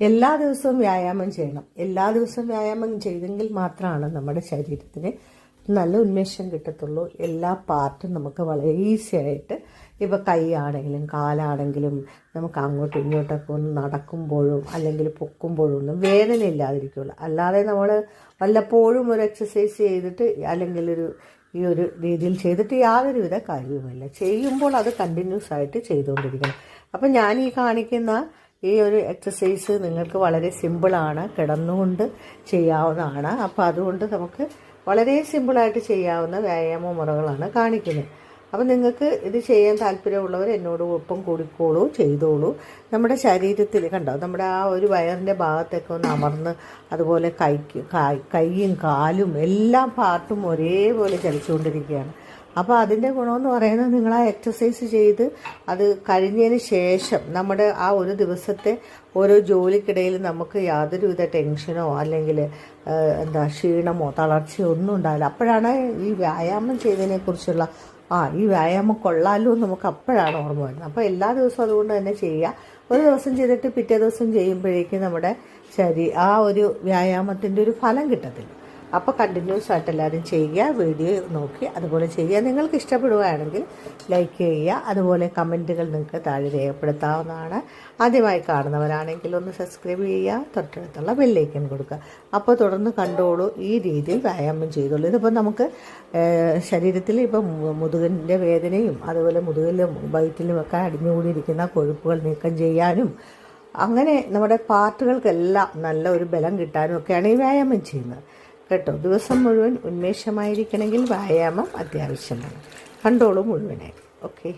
എല്ലാ ദിവസവും വ്യായാമം ചെയ്യണം. എല്ലാ ദിവസവും വ്യായാമം ചെയ്തെങ്കിൽ മാത്രമാണ് നമ്മുടെ ശരീരത്തിന് നല്ല ഉന്മേഷം കിട്ടത്തുള്ളൂ. എല്ലാ പാർട്ടും നമുക്ക് വളരെ ഈസി ആയിട്ട്, ഇപ്പോൾ കൈ ആണെങ്കിലും കാലാണെങ്കിലും നമുക്ക് അങ്ങോട്ടും ഇങ്ങോട്ടൊക്കെ ഒന്ന് നടക്കുമ്പോഴും അല്ലെങ്കിൽ പൊക്കുമ്പോഴും ഒന്നും വേദന ഇല്ലാതിരിക്കുള്ളൂ. അല്ലാതെ നമ്മൾ വല്ലപ്പോഴും ഒരു എക്സസൈസ് ചെയ്തിട്ട് അല്ലെങ്കിൽ ഈ ഒരു രീതിയിൽ ചെയ്തിട്ട് യാതൊരുവിധ കാര്യവുമില്ല. ചെയ്യുമ്പോൾ അത് കണ്ടിന്യൂസ് ആയിട്ട് ചെയ്തുകൊണ്ടിരിക്കണം. അപ്പം ഞാൻ ഈ കാണിക്കുന്ന ഈ ഒരു എക്സസൈസ് നിങ്ങൾക്ക് വളരെ സിമ്പിളാണ്, കിടന്നുകൊണ്ട് ചെയ്യാവുന്നതാണ്. അപ്പോൾ അതുകൊണ്ട് നമുക്ക് വളരെ സിമ്പിളായിട്ട് ചെയ്യാവുന്ന വ്യായാമ മുറകളാണ് കാണിക്കുന്നത്. അപ്പം നിങ്ങൾക്ക് ഇത് ചെയ്യാൻ താല്പര്യമുള്ളവർ എന്നോട് ഒപ്പം കൂടിക്കോളൂ, ചെയ്തോളൂ. നമ്മുടെ ശരീരത്തിൽ കണ്ടോ, നമ്മുടെ ആ ഒരു വയറിൻ്റെ ഭാഗത്തൊക്കെ ഒന്ന് അമർന്ന്, അതുപോലെ കൈയും കാലും എല്ലാ പാർട്ടും ഒരേപോലെ ചലിച്ചുകൊണ്ടിരിക്കുകയാണ്. അപ്പോൾ അതിൻ്റെ ഗുണമെന്ന് പറയുന്നത്, നിങ്ങൾ ആ എക്സസൈസ് ചെയ്ത് അത് കഴിഞ്ഞതിന് ശേഷം നമ്മുടെ ആ ഒരു ദിവസത്തെ ഓരോ ജോലിക്കിടയിൽ നമുക്ക് യാതൊരുവിധ ടെൻഷനോ അല്ലെങ്കിൽ ക്ഷീണമോ തളർച്ചയോ ഒന്നും ഉണ്ടാവില്ല. അപ്പോഴാണ് ഈ വ്യായാമം ചെയ്തതിനെക്കുറിച്ചുള്ള ഈ വ്യായാമം കൊള്ളാലോ നമുക്ക് അപ്പോഴാണ് ഓർമ്മ വരുന്നത്. അപ്പോൾ എല്ലാ ദിവസവും അതുകൊണ്ട് തന്നെ ചെയ്യുക. ഒരു ദിവസം ചെയ്തിട്ട് പിറ്റേ ദിവസം ചെയ്യുമ്പോഴേക്കും നമ്മുടെ ആ ഒരു വ്യായാമത്തിൻ്റെ ഒരു ഫലം കിട്ടത്തില്ല. അപ്പോൾ കണ്ടിന്യൂസ് ആയിട്ട് എല്ലാവരും ചെയ്യുക, വീഡിയോ നോക്കി അതുപോലെ ചെയ്യുക. നിങ്ങൾക്ക് ഇഷ്ടപ്പെടുകയാണെങ്കിൽ ലൈക്ക് ചെയ്യുക, അതുപോലെ കമൻറ്റുകൾ നിങ്ങൾക്ക് താഴെ രേഖപ്പെടുത്താവുന്നതാണ്. ആദ്യമായി കാണുന്നവരാണെങ്കിൽ ഒന്ന് സബ്സ്ക്രൈബ് ചെയ്യുക, തൊട്ടടുത്തുള്ള ബെല്ലൈക്കൻ കൊടുക്കുക. അപ്പോൾ തുടർന്ന് കണ്ടോളൂ, ഈ രീതിയിൽ വ്യായാമം ചെയ്തോളൂ. ഇതിപ്പോൾ നമുക്ക് ശരീരത്തിൽ ഇപ്പം മുതുകിൻ്റെ വേദനയും അതുപോലെ മുതുകിലും വയറ്റിലുമൊക്കെ അടിഞ്ഞുകൂടിയിരിക്കുന്ന കൊഴുപ്പുകൾ നീക്കം ചെയ്യാനും അങ്ങനെ നമ്മുടെ പാർട്ടുകൾക്കെല്ലാം നല്ല ഒരു ബലം കിട്ടാനും ഒക്കെയാണ് ഈ വ്യായാമം ചെയ്യുന്നത് കേട്ടോ. ദിവസം മുഴുവൻ ഉന്മേഷമായിരിക്കണമെങ്കിൽ വ്യായാമം അത്യാവശ്യമാണ്. കണ്ടോളൂ മുഴുവനായി. ഓക്കെ.